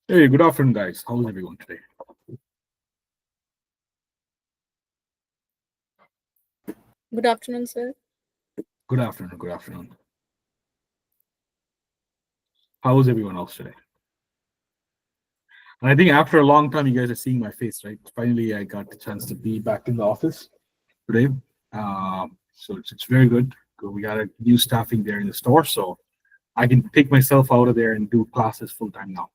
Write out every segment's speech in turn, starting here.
Hey, good afternoon, guys. How's everyone today? Good afternoon, sir. Good afternoon. Good afternoon. How is everyone else today? And I think after a long time, you guys are seeing my face, right? Finally, I got the chance to be back in the office today. So it's very good. We got a new staffing there in the store, so I can take myself out of there and do classes full time now.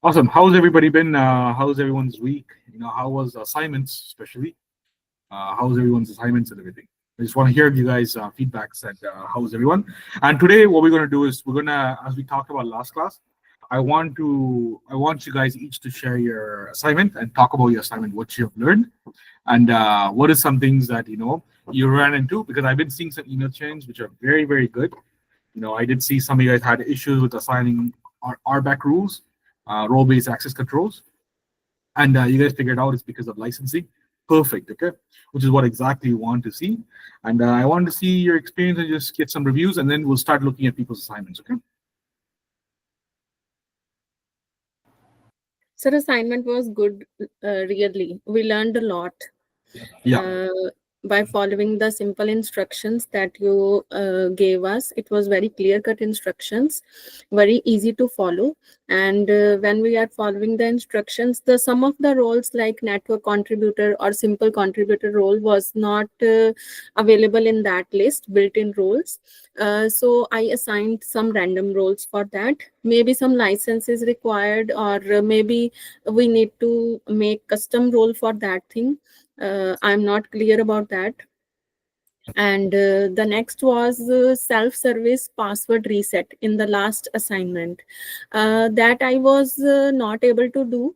Awesome. How's everybody been? How's everyone's week? How was assignments, especially? How's everyone's assignments and everything? I just want to hear you guys' feedbacks and how's everyone. And today, what we're going to do is we're gonna, as we talked about last class, I want you guys each to share your assignment and talk about your assignment, what you have learned, and what are some things that you ran into. Because I've been seeing some email chains which are very very good. I did see some of you guys had issues with assigning RBAC rules, role-based access controls, and you guys figured out it's because of licensing. Perfect. Okay, which is what exactly you want to see. And I want to see your experience and just get some reviews, and then we'll start looking at people's assignments. Okay. Sir, assignment was good, really. We learned a lot Yeah. uh, by following the simple instructions that you gave us. It was very clear-cut instructions, very easy to follow. And when we are following the instructions, the some of the roles like network contributor or simple contributor role was not available in that list, built-in roles. So I assigned some random roles for that. Maybe some license is required, or maybe we need to make custom role for that thing. I'm not clear about that. And the next was self-service password reset in the last assignment. That I was not able to do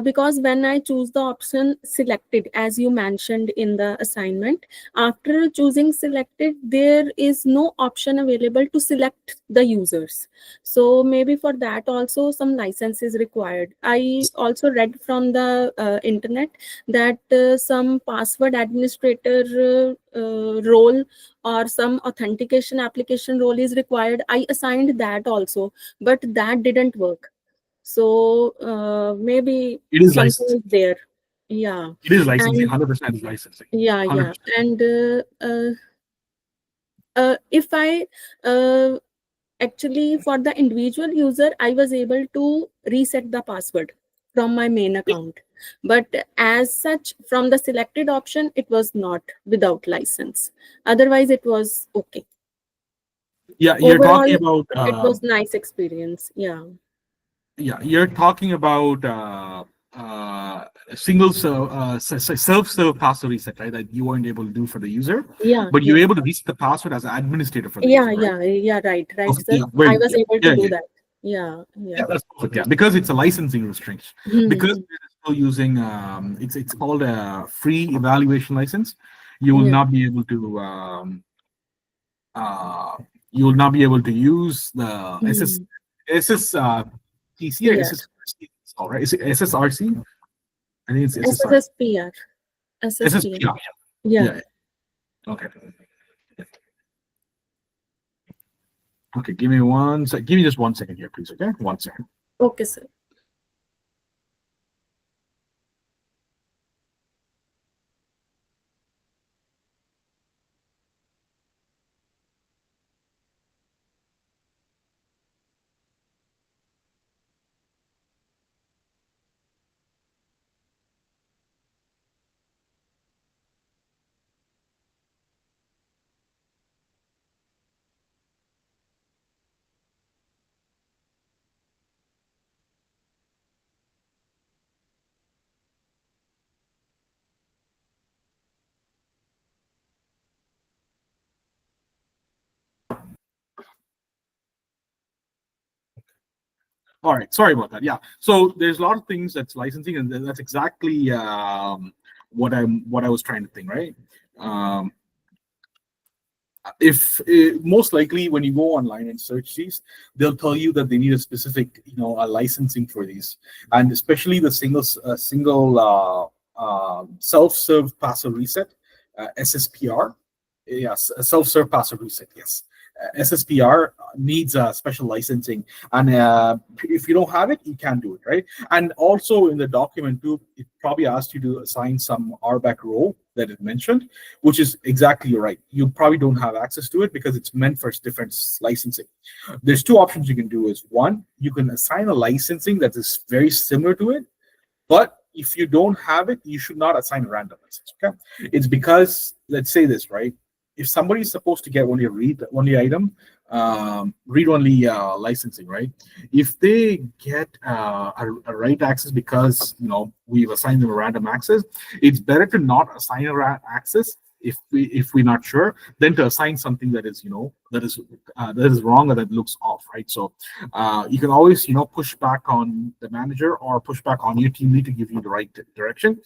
because when I choose the option selected, as you mentioned in the assignment, after choosing selected, there is no option available to select the users. So maybe for that also some license is required. I also read from the internet that some password administrator role or some authentication application role is required. I assigned that also, but that didn't work. So maybe It is something licensing. is there. Yeah. It is licensing. And 100% is licensing. yeah, yeah. 100%. And if I actually, for the individual user, I was able to reset the password from my main account. But as such, from the selected option, it was not without license. Otherwise, it was okay. Yeah, you're talking Overall, about it was nice experience. Yeah. yeah, you're talking about single self-serve password reset, right? That you weren't able to do for the user, Yeah. but you're Yeah. able to reset the password as an administrator for the Yeah. user, right? Yeah. Yeah. Right. Right, Okay, sir. yeah, very I good. was Yeah, able to yeah, do yeah. that. Yeah. Yeah. Yeah, that's perfect. Yeah, because it's a licensing restriction. Because Hmm. we're still using it's called a free evaluation license. You will Yeah. not be able to uh, you will not be able to use the Hmm. SS TC or PR. SSRC. All right, is it SSRC? I think it's SSR. SSPR. SSPR. SSPR. Yeah. Yeah. Yeah. Okay. Okay. Give me one sec. Give me just 1 second here, please. Okay. 1 second. Okay, sir. All right. Sorry about that. Yeah. So there's a lot of things that's licensing, and that's exactly what I was trying to think. Right. Um, if most likely when you go online and search these, they'll tell you that they need a specific a licensing for these, and especially the single self-serve passive reset, SSPR. Yes, a self-serve passive reset. Yes, SSPR needs a special licensing, and if you don't have it, you can't do it, right? And also in the document too, it probably asked you to assign some RBAC role that it mentioned, which is exactly right. You probably don't have access to it because it's meant for different licensing. There's two options you can do. Is one, you can assign a licensing that is very similar to it, but if you don't have it, you should not assign a random license. Okay, it's because, let's say this, right? If somebody is supposed to get only a read-only item, read-only licensing, right? If they get a write access because we've assigned them a random access, it's better to not assign a access if we're not sure, than to assign something that is that is wrong or that looks off, right? So you can always push back on the manager or push back on your team lead to give you the right direction,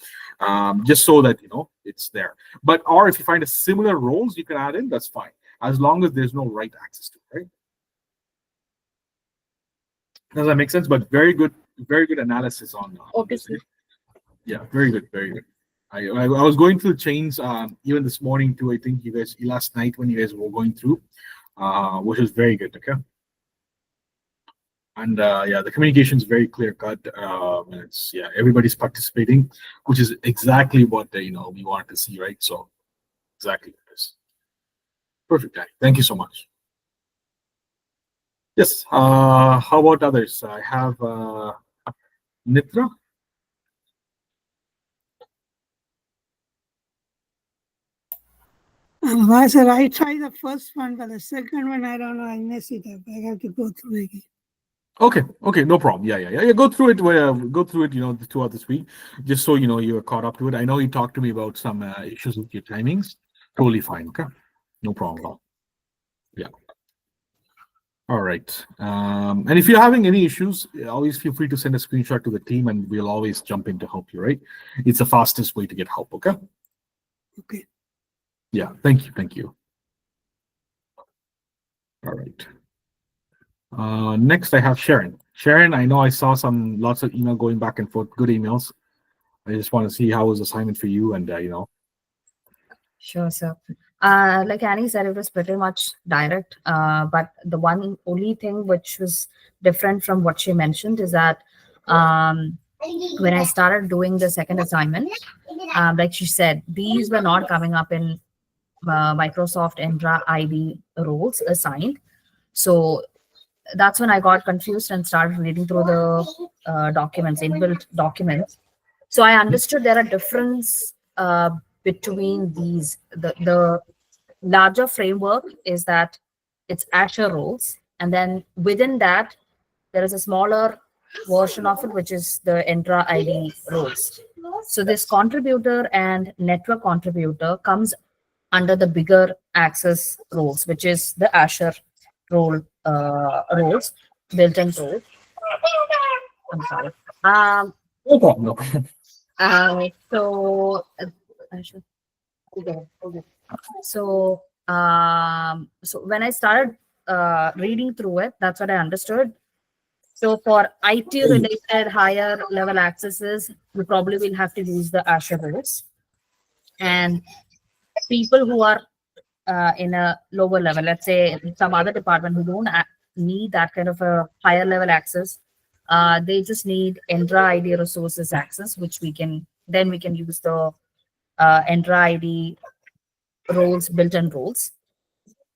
just so that it's there. But or if you find a similar roles you can add in, that's fine, as long as there's no right access to it, right? Does that make sense? But very good analysis on Okay, this. sir. Yeah, very good, very good. I was going through the chains even this morning too. I think you guys last night when you guys were going through, which is very good. Okay, and yeah, the communication is very clear cut. And it's everybody's participating, which is exactly what we wanted to see, right? So exactly this. Perfect, Danny. Thank you so much. Yes. How about others? I have Nitra. Why, sir, I tried the first one, but the second one, I don't know, I mess it up. I have to go through again. Okay, no problem. Yeah. Go through it. Go through it. Throughout this week, just so you're caught up to it. I know you talked to me about some issues with your timings. Totally fine. Okay, no problem at all. Yeah. All right. And if you're having any issues, always feel free to send a screenshot to the team, and we'll always jump in to help you. Right? It's the fastest way to get help. Okay. Okay. Yeah. Thank you. All right. Next, I have Sharon. Sharon, I know I saw lots of email going back and forth. Good emails. I just want to see how was the assignment for you, and Sure, sir. Like Annie said, it was pretty much direct. But the only thing which was different from what she mentioned is that when I started doing the second assignment, like she said, these were not coming up in Microsoft Entra ID roles assigned. So that's when I got confused and started reading through the documents, inbuilt documents. So I understood there are difference between these. The larger framework is that it's Azure roles, and then within that there is a smaller version of it, which is the Entra ID roles. So this contributor and network contributor comes under the bigger access roles, which is the Azure roles, built-in roles. I'm sorry. no problem. So when I started reading through it, that's what I understood. So for IT related higher level accesses, we probably will have to use the Azure roles. And people who are in a lower level, let's say some other department who don't need that kind of a higher level access, they just need Entra ID resources access, which we can use the Entra ID roles, built-in roles.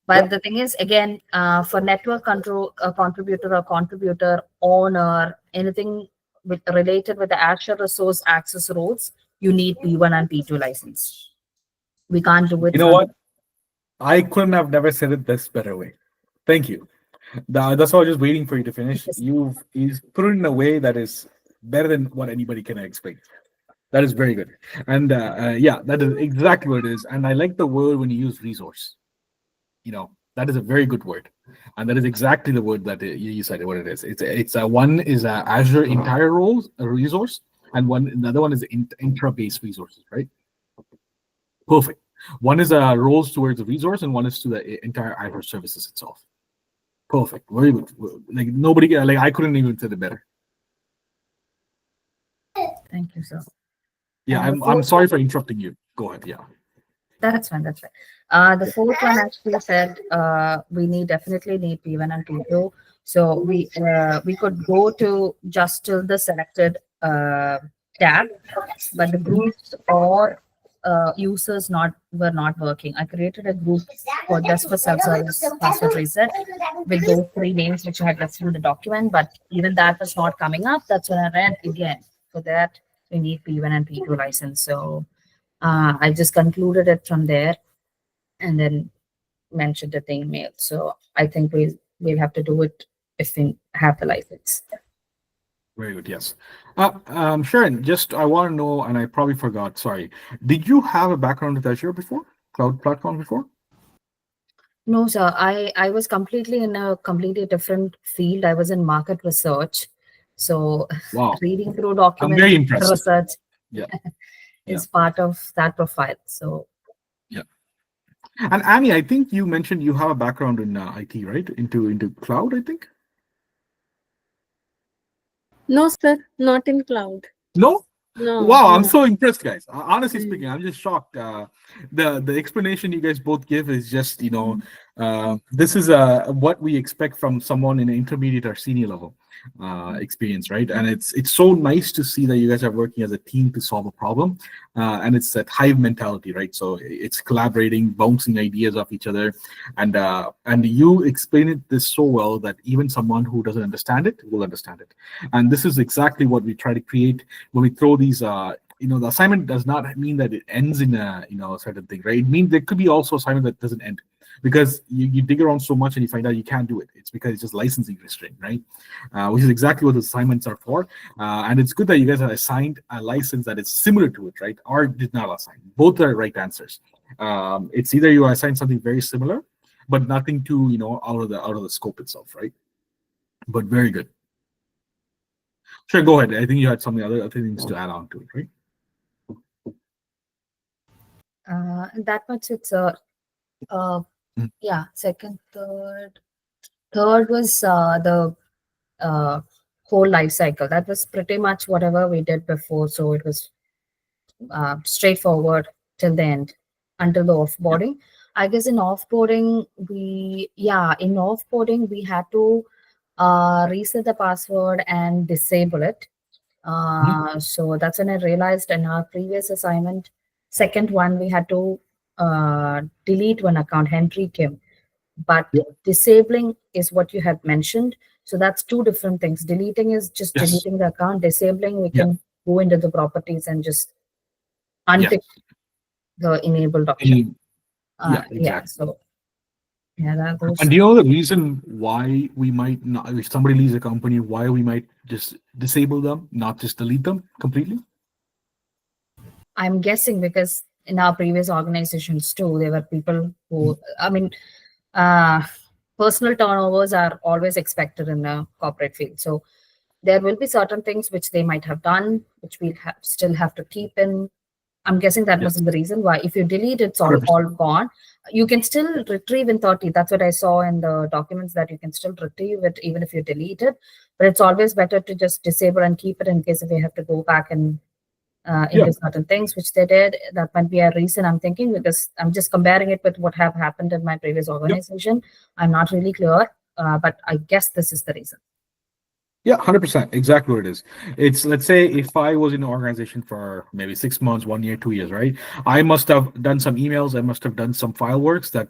But the thing is, again, for network control, a contributor owner, anything related with the Azure resource access roles, you need P1 and P2 license. We can't do it. You know what? I couldn't have never said it this better way. Thank you. That's why I was just waiting for you to finish. You've put it in a way that is better than what anybody can expect. That is very good. And yeah, that is exactly what it is. And I like the word when you use resource. That is a very good word. And that is exactly the word that you said what it is. It's one is Azure entire roles, a resource, and the other one is intra-based resources, right? Perfect. One is roles towards the resource, and one is to the entire Azure services itself. Perfect. Very good. Like nobody, like I couldn't even say it better. Thank you, sir. Yeah, I'm sorry for interrupting you. Go ahead. Yeah. That's fine. That's fine. The fourth one actually said we definitely need P1 and P2. So we could go to just till the selected tab, but the groups or users were not working. I created a group for just for self-service password reset with those three names which I had left through the document, but even that was not coming up. That's when I read again. For that, we need P1 and P2 license. So I just concluded it from there and then mentioned it in email. So I think we'll have to do it if we have the license. Very good. Yes. Sharon, just I want to know, and I probably forgot. Sorry. Did you have a background with Azure before? Cloud platform before? No, sir. I was completely in a completely different field. I was in market research. So Wow. reading through I'm documents, very impressed. research Yeah. is part of that profile. So And Annie, I think you mentioned you have a background in IT, right? Into cloud, I think. No, sir, not in cloud. No. No. Wow, I'm no. so impressed, guys. Honestly Mm. speaking, I'm just shocked. The explanation you guys both give is just, this is what we expect from someone in an intermediate or senior level experience, right? And it's so nice to see that you guys are working as a team to solve a problem, and it's that hive mentality, right? So it's collaborating, bouncing ideas off each other, and you explain this so well that even someone who doesn't understand it will understand it. And this is exactly what we try to create when we throw these the assignment does not mean that it ends in a certain thing, right? It means there could be also assignment that doesn't end because you dig around so much and you find out you can't do it. It's because it's just licensing restraint, right? Which is exactly what the assignments are for. And it's good that you guys are assigned a license that is similar to it, right? Or did not assign. Both are right answers. It's either you assign something very similar but nothing too out of the scope itself, right? But very good. Sure, go ahead. I think you had something other things to add on to it, right? that much it's Mm. yeah, second, third was the whole life cycle. That was pretty much whatever we did before. So it was straightforward till the end until the offboarding. I guess in offboarding we had to reset the password and disable it. So that's when I realized in our previous assignment, second one, we had to delete one account, Henry Kim. But Yeah. disabling is what you had mentioned. So that's two different things. Deleting is just Yes. deleting the account. Disabling, we Yeah. can go into the properties and just untick the enabled option. Yeah, exactly. Yeah, so those. And do you know the reason why we might not, if somebody leaves a company, why we might just disable them, not just delete them completely? I'm guessing because in our previous organizations too, there were people who, I mean, personal turnovers are always expected in the corporate field. So there will be certain things which they might have done, which we'll still have to keep in. I'm guessing that Yes. was the reason why. If you delete, it's all 100%. gone. You can still retrieve in 30. That's what I saw in the documents, that you can still retrieve it even if you delete it. But it's always better to just disable and keep it in case if we have to go back and into certain things, which they did. That might be a reason, I'm thinking, because I'm just comparing it with what have happened in my previous organization. I'm not really clear, but I guess this is the reason. Yeah, 100%. Exactly what it is. It's, let's say if I was in an organization for maybe 6 months, 1 year, 2 years, right? I must have done some emails. I must have done some file works that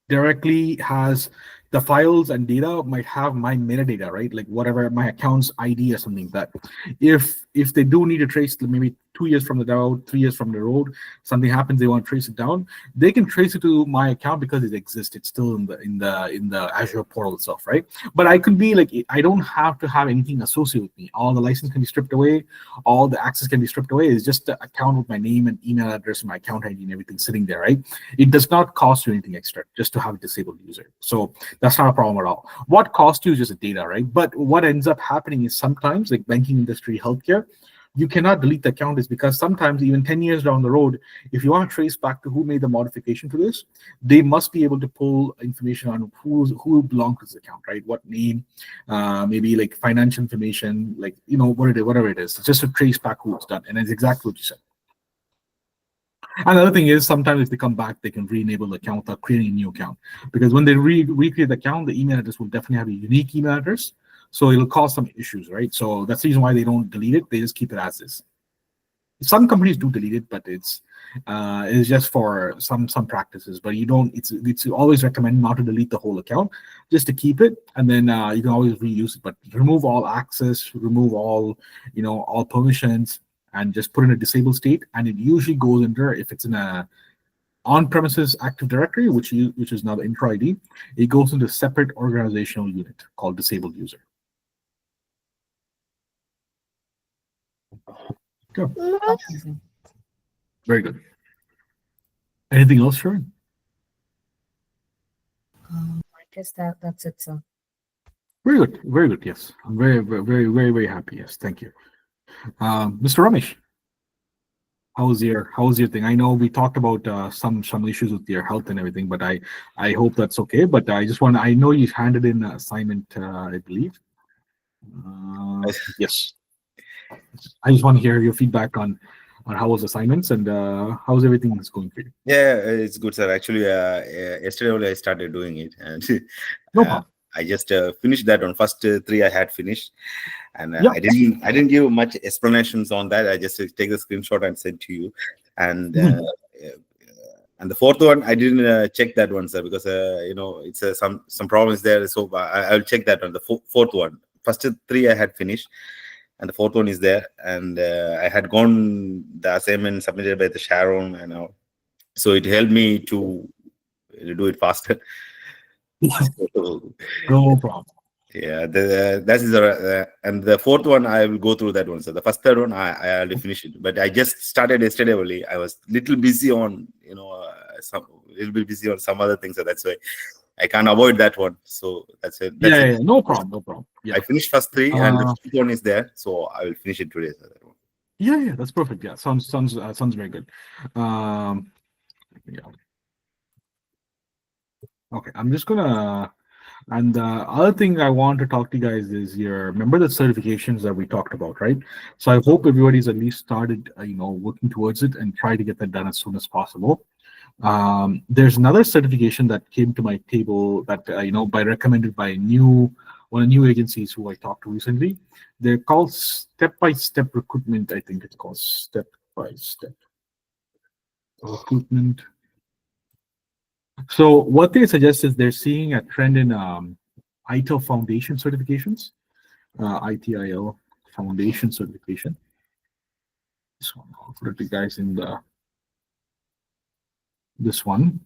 directly has the files and data might have my metadata, right? Like whatever my account's ID or something. That if they do need to trace, maybe 2 years from the road, 3 years from the road, something happens, they want to trace it down, they can trace it to my account because it exists. It's still in the Azure portal itself, right? But I could be like, I don't have to have anything associated with me. All the license can be stripped away, all the access can be stripped away. It's just the account with my name and email address and my account ID and everything sitting there, right? It does not cost you anything extra just to have a disabled user. So that's not a problem at all. What costs you is just the data, right? But what ends up happening is sometimes, like banking industry, healthcare, you cannot delete the account is because sometimes even 10 years down the road, if you want to trace back to who made the modification to this, they must be able to pull information on who belonged to this account, right? What name, maybe like financial information, like, whatever it is, just to trace back who it's done. And it's exactly what you said. Another thing is sometimes if they come back, they can re-enable the account without creating a new account. Because when they recreate the account, the email address will definitely have a unique email address. So it'll cause some issues, right? So that's the reason why they don't delete it. They just keep it as is. Some companies do delete it, but it's just for some practices. But you don't. It's always recommended not to delete the whole account, just to keep it, and then you can always reuse it. But remove all access, remove all all permissions, and just put in a disabled state. And it usually goes under, if it's in a on-premises Active Directory, which is now the Intro ID, it goes into a separate organizational unit called disabled user. Good. Amazing. Very good. Anything else, Sharon? I guess that's it, sir. Very good. Very good. Yes. I'm very, very, very, very, very happy. Yes. Thank you. Mr. Ramesh, how was your thing? I know we talked about some issues with your health and everything, but I hope that's okay. But I know you handed in an assignment, I believe. Yes. I just want to hear your feedback on how was assignments and how's everything is going for you. Yeah, it's good, sir. Actually, yesterday only I started doing it, and No problem. I just finished that on first three I had finished, and Yeah. I didn't give much explanations on that. I just take the screenshot and send to you, and and the fourth one I didn't check that one, sir, because it's some problems there. So I'll check that one. The fourth one. First three I had finished, and the fourth one is there, and I had gone the assignment submitted by the Sharon, so it helped me to do it faster. So, No problem. yeah, that is and the fourth one I will go through that one. So the first third one I already finished it, but I just started yesterday only. I was little busy on some other things, so that's why I can't avoid that one. So that's it. That's it. Yeah, no problem. Yeah. I finished first three, and the fifth one is there, so I will finish it today. So that one. Yeah, that's perfect. Yeah, sounds very good. Yeah. Okay, I'm just gonna. And the other thing I want to talk to you guys is remember the certifications that we talked about, right? So I hope everybody's at least started, working towards it and try to get that done as soon as possible. There's another certification that came to my table that recommended by one of the new agencies who I talked to recently. They're called step-by-step recruitment. I think it's called step-by-step recruitment. So what they suggest is they're seeing a trend in ITIL Foundation certifications, ITIL Foundation certification. This one, I'll put it to you guys in this one.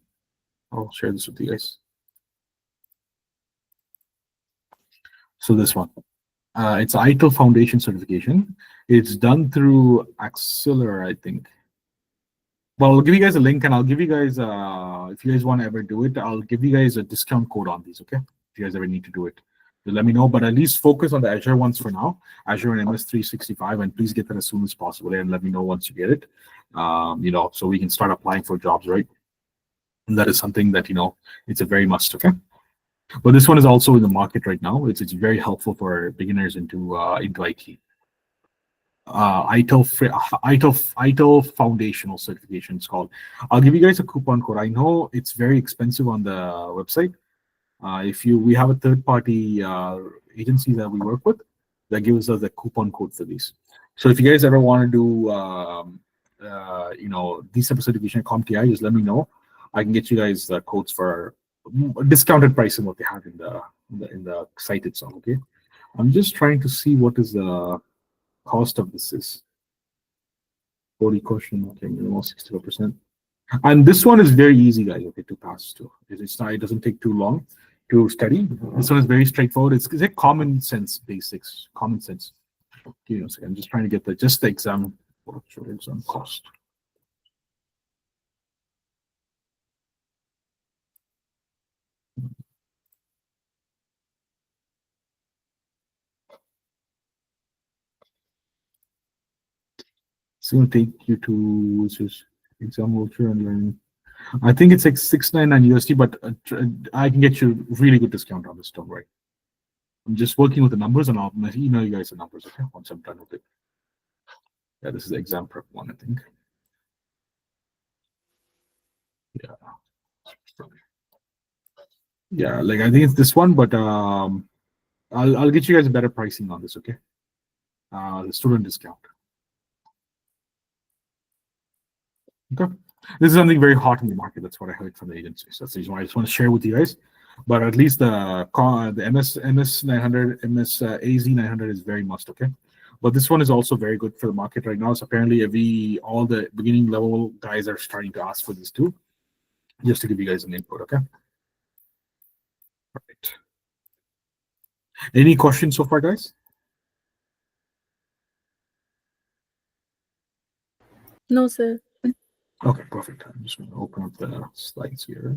I'll share this with you guys. So this one, it's ITIL Foundation certification. It's done through Axeler, I think. Well, I'll give you guys a link, and I'll give you guys, if you guys want to ever do it, I'll give you guys a discount code on these, okay? If you guys ever need to do it, let me know. But at least focus on the Azure ones for now, Azure and MS 365, and please get that as soon as possible, and let me know once you get it, so we can start applying for jobs, right? And that is something that, it's a very must, okay? But this one is also in the market right now. It's very helpful for beginners into IT. ITIL Foundational certification it's called. I'll give you guys a coupon code. I know it's very expensive on the website. We have a third-party agency that we work with that gives us a coupon code for these. So if you guys ever want to do these type of certification at CompTIA, just let me know. I can get you guys codes for discounted pricing what they have in the site itself. Okay, I'm just trying to see what is the cost of this is. 40 question, okay, almost 64%. And this one is very easy, guys, okay, to pass to. It doesn't take too long to study. This one is very straightforward. It's like common sense basics, common sense. Give me a second. I'm just trying to get the exam cost. It's going to take you to exam voucher, and then I think it's like $699 USD, but I can get you a really good discount on this. Don't worry. I'm just working with the numbers, and I'll email you guys the numbers, okay, once I'm done with it. Yeah, this is the exam prep one, I think. Yeah, like I think it's this one, but I'll get you guys a better pricing on this, okay? The student discount. Okay. This is something very hot in the market. That's what I heard from the agencies. That's the reason why I just want to share with you guys. But at least the MS 900, MS AZ 900 is very must, okay? But this one is also very good for the market right now. So apparently all the beginning level guys are starting to ask for these too. Just to give you guys an input, okay? All right. Any questions so far, guys? No, sir. Okay, perfect. I'm just going to open up the slides here.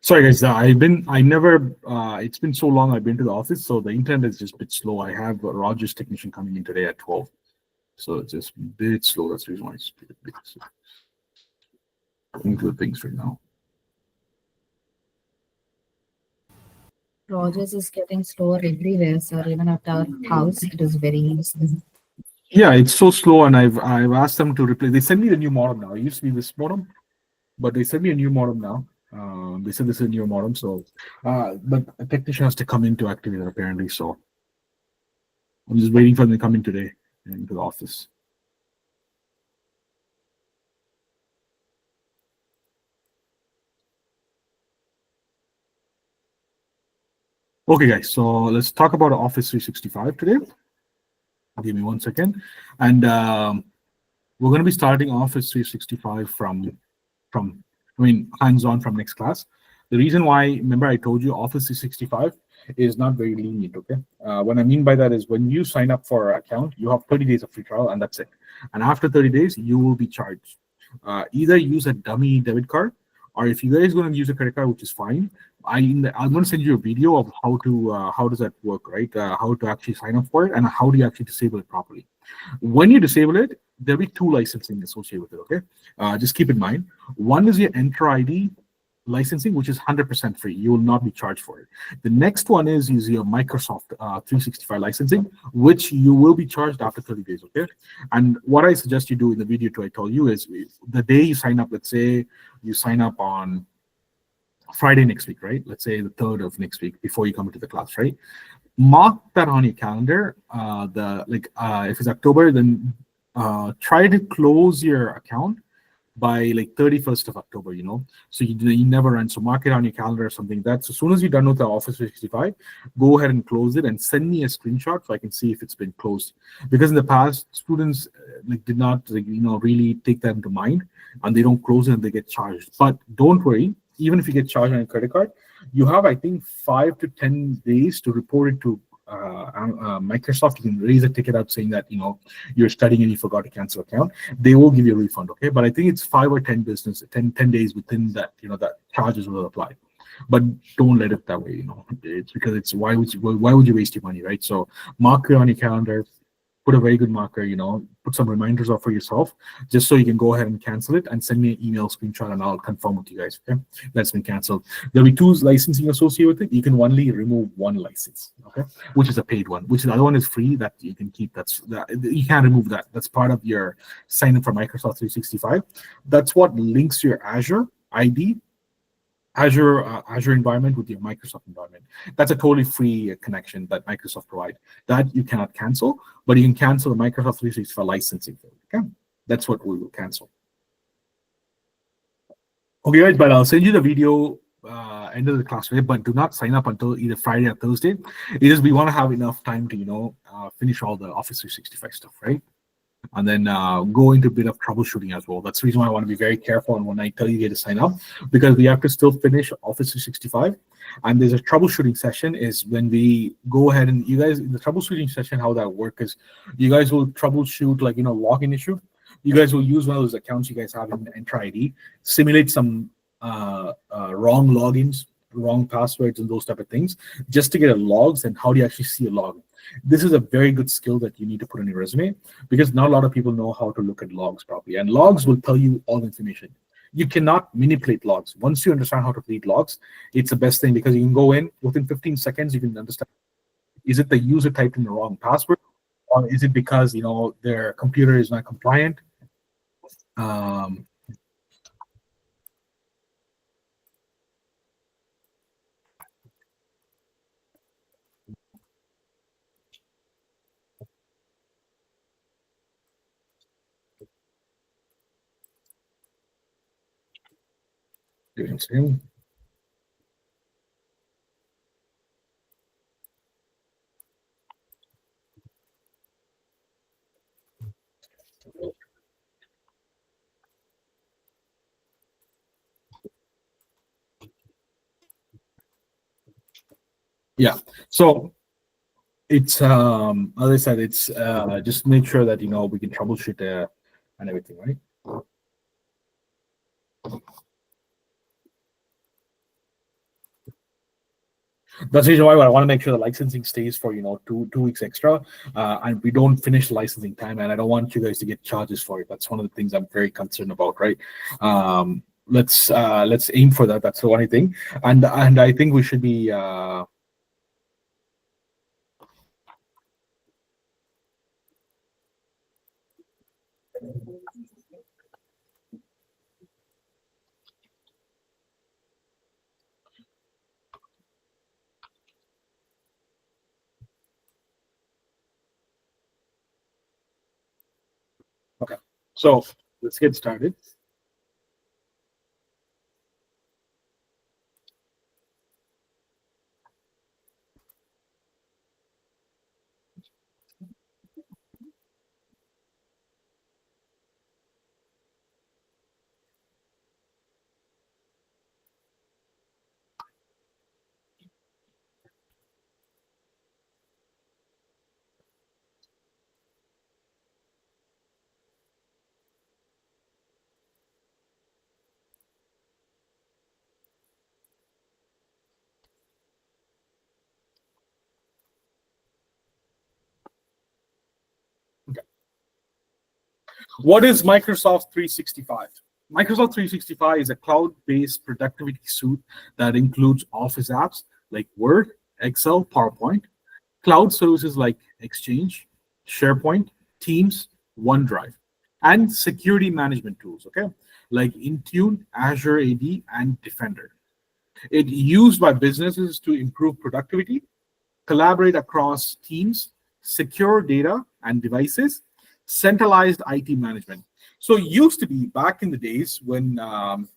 Sorry guys, it's been so long I've been to the office, so the internet is just a bit slow. I have a Rogers technician coming in today at 12. So it's just a bit slow. That's the reason why it's a bit slow. Into the things right now. Rogers is getting slower everywhere, sir. Even at our house, it is very slow. Yeah, it's so slow, and I've asked them to replace. They sent me the new modem now. It used to be this modem, but they sent me a new modem now. They said this is a new modem, so but a technician has to come in to activate it apparently. So I'm just waiting for them to come in today into the office. Okay, guys, so let's talk about Office 365 today. Give me 1 second. And we're going to be starting Office 365 from hands-on from next class. The reason why, remember I told you Office 365 is not very lenient, okay? What I mean by that is when you sign up for an account, you have 30 days of free trial and that's it. And after 30 days, you will be charged. Either use a dummy debit card, or if you guys are going to use a credit card, which is fine, I'm going to send you a video of how does that work, right? How to actually sign up for it and how do you actually disable it properly. When you disable it, there'll be 2 licensing associated with it, okay? Just keep in mind. One is your Enter ID licensing, which is 100% free. You will not be charged for it. The next one is your Microsoft 365 licensing, which you will be charged after 30 days, okay? And what I suggest you do in the video I told you is the day you sign up, let's say you sign up on Friday next week, right? Let's say the 3rd of next week before you come into the class, right? Mark that on your calendar. If it's October, then try to close your account by like 31st of October, so you never run. So mark it on your calendar or something. That's as soon as you're done with the Office 365, go ahead and close it and send me a screenshot so I can see if it's been closed. Because in the past, students did not really take that into mind, and they don't close it and they get charged. But don't worry, even if you get charged on a credit card, you have, I think, 5 to 10 days to report it to Microsoft. You can raise a ticket out saying that you're studying and you forgot to cancel account. They will give you a refund, okay? But I think it's 5 or 10 days within that, that charges will apply. But don't let it that way, It's because it's why would you waste your money, right? So mark it on your calendar. Put a very good marker, put some reminders off for yourself, just so you can go ahead and cancel it and send me an email screenshot and I'll confirm with you guys, okay? That's been canceled. There'll be 2 licensing associated with it. You can only remove 1 license, okay? Which is a paid one, which the other one is free that you can keep. You can't remove that. That's part of your sign up for Microsoft 365. That's what links your Azure ID, Azure environment with your Microsoft environment. That's a totally free connection that Microsoft provides. That you cannot cancel, but you can cancel the Microsoft 365 licensing for it, okay? That's what we will cancel. Okay, guys, but I'll send you the video end of the class today, but do not sign up until either Friday or Thursday. Because we want to have enough time to, finish all the Office 365 stuff, right? And then go into a bit of troubleshooting as well. That's the reason why I want to be very careful when I tell you to sign up, because we have to still finish Office 365. And there's a troubleshooting session is when we go ahead and you guys, in the troubleshooting session, how that works is you guys will troubleshoot login issue. You guys will use one of those accounts you guys have in Enter ID, simulate some wrong logins, wrong passwords and those type of things, just to get a logs and how do you actually see a log. This is a very good skill that you need to put on your resume, because not a lot of people know how to look at logs properly, and logs will tell you all the information. You cannot manipulate logs. Once you understand how to read logs, it's the best thing, because you can go in within 15 seconds, you can understand, is it the user typed in the wrong password, or is it because their computer is not compliant? Doing so. Yeah. So it's as I said, it's just make sure that we can troubleshoot and everything, right? That's the reason why I want to make sure the licensing stays for 2 weeks extra, and we don't finish the licensing time. And I don't want you guys to get charges for it. That's one of the things I'm very concerned about, right? Let's aim for that. That's the only thing, and I think we should be. Okay, so let's get started. What is Microsoft 365? Microsoft 365 is a cloud-based productivity suite that includes Office apps like Word, Excel, PowerPoint, cloud services like Exchange, SharePoint, Teams, OneDrive, and security management tools, okay, like Intune, Azure AD, and Defender. It's used by businesses to improve productivity, collaborate across teams, secure data and devices, centralized IT management. So it used to be back in the days when Microsoft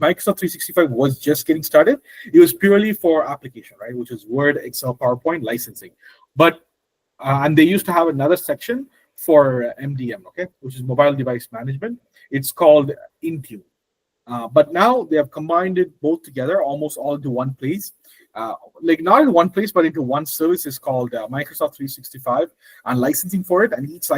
365 was just getting started, it was purely for application, right? Which is Word, Excel, PowerPoint, licensing. But and they used to have another section for MDM, okay, which is mobile device management. It's called Intune. But now they have combined it both together, almost all into one place. Like not in one place, but into one service is called Microsoft 365, and licensing for it. And each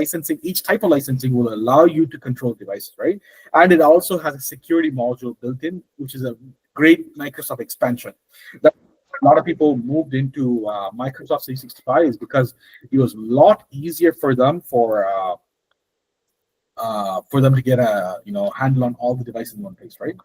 type of licensing will allow you to control devices, right? And it also has a security module built in, which is a great Microsoft expansion. That a lot of people moved into Microsoft 365 is because it was a lot easier for them to get a handle on all the devices in one place, right?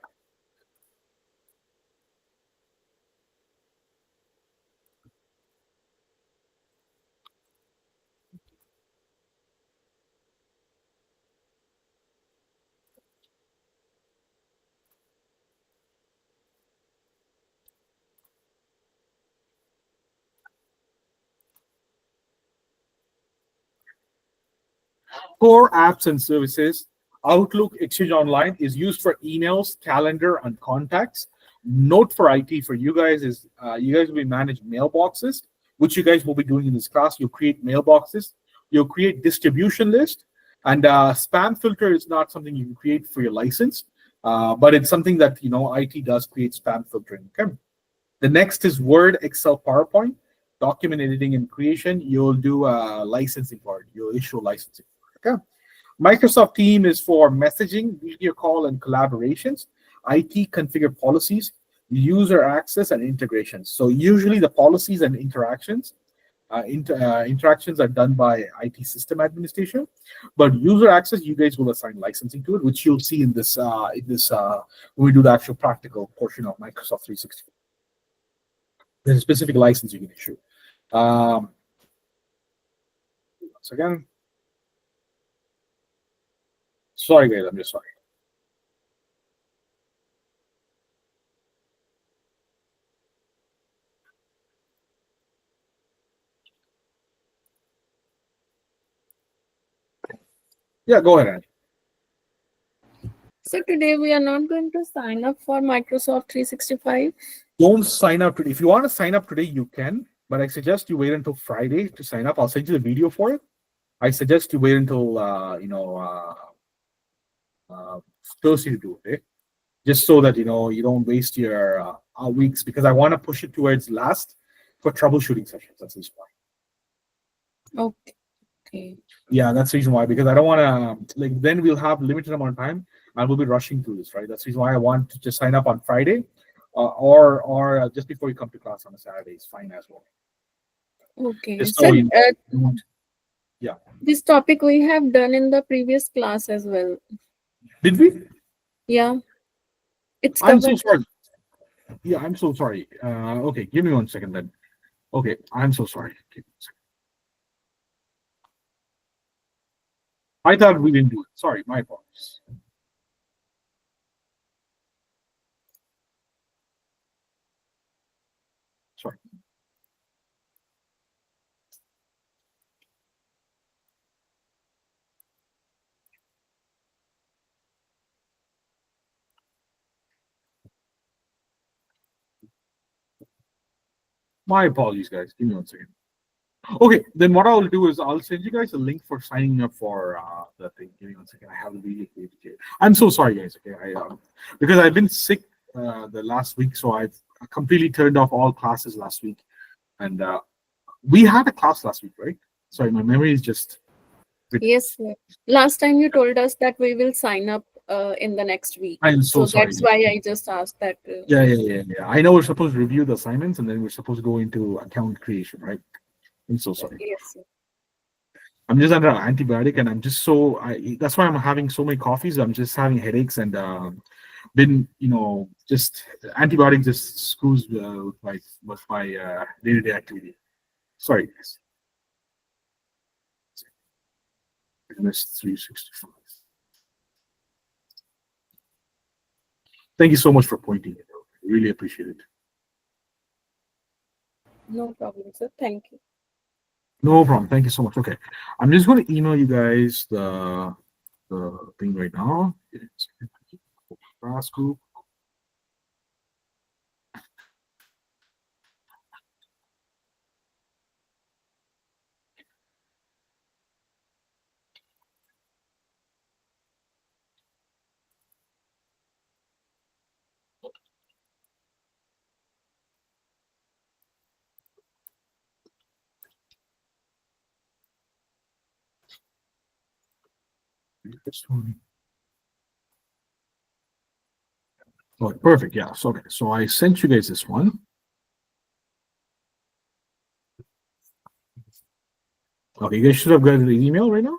Core apps and services. Outlook Exchange Online is used for emails, calendar, and contacts. Note for IT for you guys is you guys will be managing mailboxes, which you guys will be doing in this class. You'll create mailboxes, you'll create distribution list, and spam filter is not something you can create for your license, but it's something that IT does create spam filtering. Okay. The next is Word, Excel, PowerPoint, document editing and creation. You'll do a licensing part. You'll issue licensing. Okay. Microsoft Team is for messaging, video call, and collaborations. IT configure policies, user access, and integrations. So usually the policies and interactions interactions are done by IT system administration, but user access, you guys will assign licensing to it, which you'll see in this when we do the actual practical portion of Microsoft 365. There's a specific license you can issue. Once again, sorry guys, I'm just sorry. Yeah, go ahead, Andy. So today we are not going to sign up for Microsoft 365. Don't sign up today. If you want to sign up today, you can, but I suggest you wait until Friday to sign up. I'll send you the video for it. I suggest you wait until Thursday to do it, just so that you don't waste your weeks, because I want to push it towards last for troubleshooting sessions. That's the reason why. Okay. Yeah, that's the reason why, because I don't want to then we'll have limited amount of time and we'll be rushing through this, right? That's the reason why I want to just sign up on Friday, or just before you come to class on a Saturday is fine as well. Okay. Just So, so you know. Yeah. this topic we have done in the previous class as well. Did we? Yeah. It's I'm so covered. sorry. Yeah, I'm so sorry. Okay, give me 1 second then. Okay, I'm so sorry. Give me 1 second. I thought we didn't do it. Sorry, my apologies. Sorry. My apologies, guys. Give me 1 second. Okay, then what I'll do is I'll send you guys a link for signing up for the thing. Give me 1 second. I have the video created here. I'm so sorry, guys. Okay, because I've been sick the last week, so I've completely turned off all classes last week, and we had a class last week, right? Sorry, my memory is just. Yes, sir. Last time you told us that we will sign up in the next week. I'm so sorry. That's why I just asked that. Yeah. I know we're supposed to review the assignments and then we're supposed to go into account creation, right? I'm so sorry. Yes, sir. I'm just under antibiotic and I'm just that's why I'm having so many coffees. I'm just having headaches and been, just antibiotic just screws with my day-to-day activity. Sorry, guys. MS 365. Thank you so much for pointing it out. I really appreciate it. No problem, sir. Thank you. No problem. Thank you so much. Okay. I'm just going to email you guys the thing right now. Class group. Oh, perfect. Yeah. So, okay. So I sent you guys this one. Okay. You guys should have got the email right now.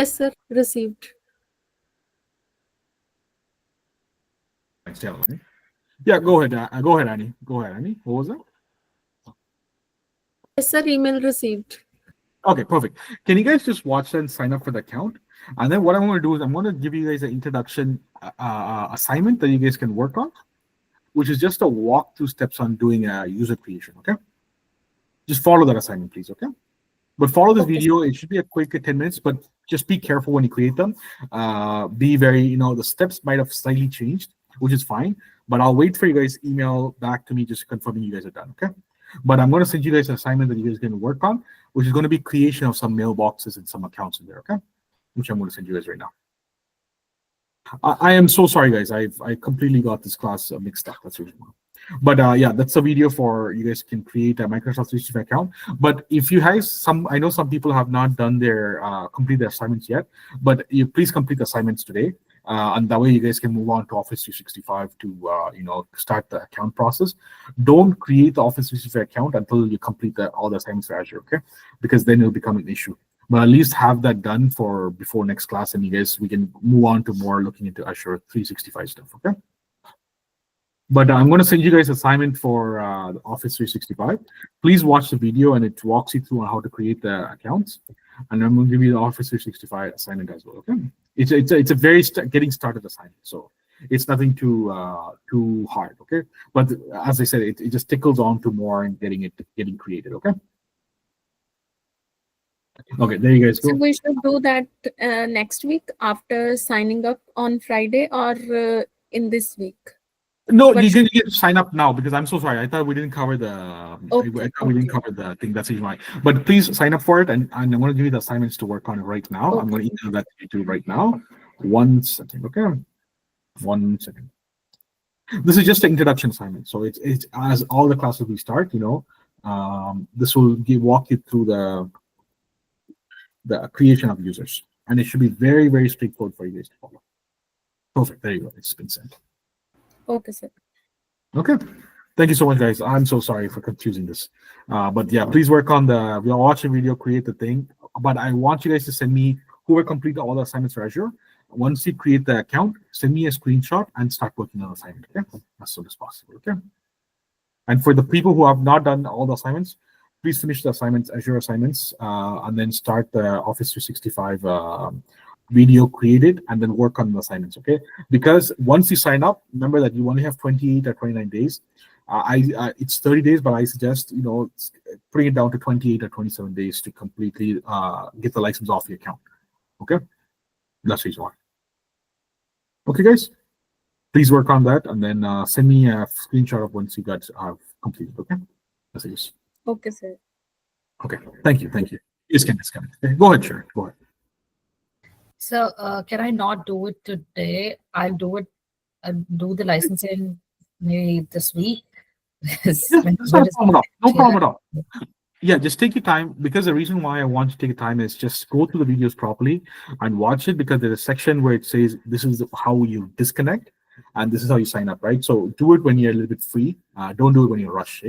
Yes, sir. Received. Yeah. Go ahead. Go ahead, Annie. Go ahead, Annie. What was that? Yes, sir. Email received. Okay, perfect. Can you guys just watch and sign up for the account? And then what I'm going to do is I'm going to give you guys an introduction assignment that you guys can work on, which is just a walkthrough steps on doing a user creation. Okay. Just follow that assignment, please. Okay. But follow this video. It should be a quick 10 minutes, but just be careful when you create them. Be very, the steps might have slightly changed, which is fine. But I'll wait for you guys email back to me just confirming you guys are done. Okay. But I'm going to send you guys an assignment that you guys can work on, which is going to be creation of some mailboxes and some accounts in there. Okay. Which I'm going to send you guys right now. I am so sorry, guys. I completely got this class mixed up. That's the reason why. But yeah, that's a video for you guys can create a Microsoft 365 account. But if you guys, I know some people have not done their complete their assignments yet, but you please complete the assignments today. And that way you guys can move on to Office 365 to start the account process. Don't create the Office 365 account until you complete all the assignments for Azure, okay? Because then it'll become an issue. But at least have that done for before next class, and we can move on to more looking into Azure 365 stuff, okay? But I'm going to send you guys assignment for the Office 365. Please watch the video, and it walks you through on how to create the accounts. And I'm going to give you the Office 365 assignment as well, okay? It's a very getting started assignment, so it's nothing too hard, okay? But as I said, it just tickles on to more and getting created, okay? Okay, there you guys go. So we should do that next week after signing up on Friday, or in this week? No, But you can sign up now, because I'm so sorry. I thought we didn't cover the. Okay, I thought we didn't cover the thing. That's why. But please sign up for it, and I'm going to give you the assignments to work on it right now. I'm going to email that to you right now. 1 second, okay? 1 second. This is just an introduction assignment, so it's as all the classes we start. This will walk you through the creation of users, and it should be very, very straightforward for you guys to follow. Perfect. There you go. It's been sent. okay, sir. Okay. Thank you so much, guys. I'm so sorry for confusing this. But yeah, please work on we'll watch the video, create the thing. But I want you guys to send me whoever complete all the assignments for Azure. Once you create the account, send me a screenshot and start working on the assignment, okay? As soon as possible, okay? And for the people who have not done all the assignments, please finish the assignments, Azure assignments, and then start the Office 365 video created, and then work on the assignments, okay? Because once you sign up, remember that you only have 28 or 29 days. It's 30 days, but I suggest bring it down to 28 or 27 days to completely get the license off your account, okay? That's the reason why. Okay, guys, please work on that, and then send me a screenshot of once you got completed, okay? That's it. Okay, sir. Okay, thank you. You can disconnect. Okay? Go ahead, Sharon. Go ahead. So can I not do it today? I'll do it. I'll do the licensing maybe this week. That's not a problem at all. No problem at all. Yeah, just take your time, because the reason why I want you to take your time is just go through the videos properly and watch it, because there's a section where it says this is how you disconnect and this is how you sign up, right? So do it when you're a little bit free. Don't do it when you're rushed.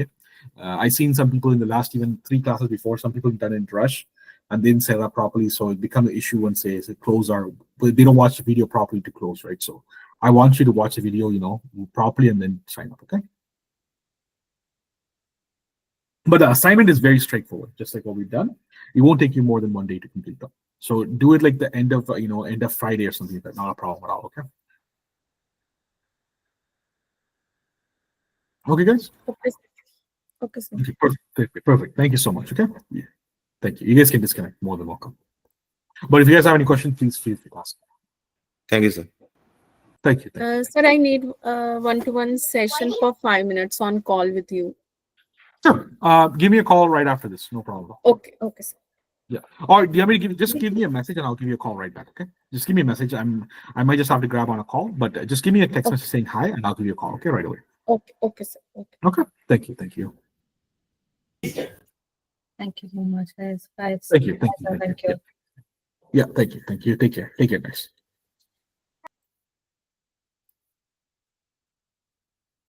I've seen some people in the last even 3 classes before, some people done it in rush and didn't set up properly, so it becomes an issue when say close but they don't watch the video properly to close, right? So I want you to watch the video, properly and then sign up, okay? But the assignment is very straightforward, just like what we've done. It won't take you more than 1 day to complete them. So do it like the end of Friday or something like that. Not a problem at all, okay? Okay, guys? Okay, sir. Okay, sir. Okay, perfect. Thank you so much, okay? Yeah. Thank you. You guys can disconnect. More than welcome. But if you guys have any questions, please feel free to ask. Thank you, sir. Thank you. Sir, I need one-to-one session for 5 minutes on call with you. Sure. Give me a call right after this. No problem. Okay, sir. Yeah. Or do you want me to just give me a message and I'll give you a call right back, okay? Just give me a message. I might just have to grab on a call, but just give me a text message saying hi and I'll give you a call, okay, right away. Okay, sir. Okay. Okay. Thank you. Thank you so much, guys. Bye. Thank you. Thank you. Yeah, thank you. Take care. Take care, guys.